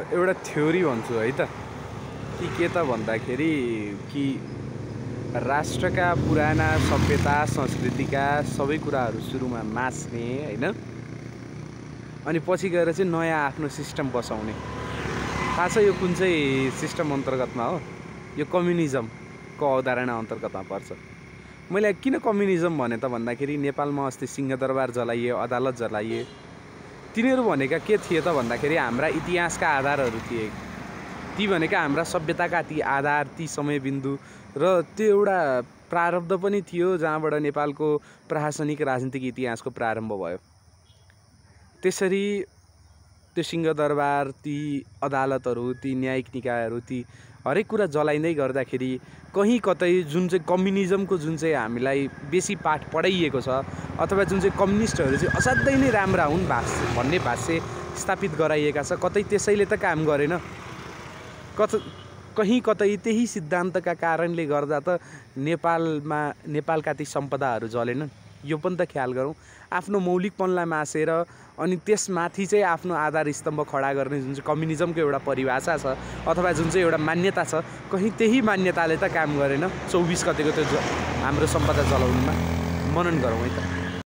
एउटा थ्योरी भन्छु है त के त भन्दाखेरि कि राष्ट्रका पुराना सभ्यता संस्कृतिका सबै कुराहरू सुरुमा मास्ने हैन अनि पछि गएर चाहिँ नयाँ आफ्नो सिस्टम बसाउने। थाहा छ यो कुन चाहिँ सिस्टम अन्तर्गतमा हो? यो कम्युनिजमको अवधारणा अन्तर्गतमा पर्छ। मैले किन कम्युनिजम भने त भन्दाखेरि नेपालमा अस्ति सिंहदरबार जलाइए, अदालत जलाइए। तिनीहरू भनेका के थिए त भन्दाखेरि हाम्रा इतिहासका आधारहरू थिए। ती भनेका हाम्रा सभ्यताका ती आधार, ती समयबिन्दु र त्यो एउटा प्रारब्ध पनि थियो जहाँबाट नेपालको प्रशासनिक राजनीतिक इतिहासको प्रारम्भ भयो। त्यसरी त्यो सिंहदरबार, ती अदालतहरू, ती न्यायिक निकायहरू, ती हरेक कुरा जलाइँदै गर्दाखेरि कहीँ कतै जुन चाहिँ कम्युनिजमको जुन चाहिँ हामीलाई बेसी पाठ पढाइएको छ अथवा जुन चाहिँ कम्युनिस्टहरू चाहिँ असाध्यै नै राम्रा हुन् भन्ने भाष्य स्थापित गराइएका छ, कतै त्यसैले त काम गरेन। कहीँ कतै त्यही सिद्धान्तका कारणले गर्दा त नेपालका ती सम्पदाहरू जलेनन्। यो पनि त ख्याल गरौँ। आफ्नो मौलिकपनलाई मासेर अनि त्यसमाथि चाहिँ आफ्नो आधार स्तम्भ खडा गर्ने जुन चाहिँ कम्युनिजमको एउटा परिभाषा छ अथवा जुन चाहिँ एउटा मान्यता छ, कहीँ त्यही मान्यताले त काम गरेन 24 गतेको त्यो हाम्रो सम्पदा जलाउनुमा। मनन गरौँ है त।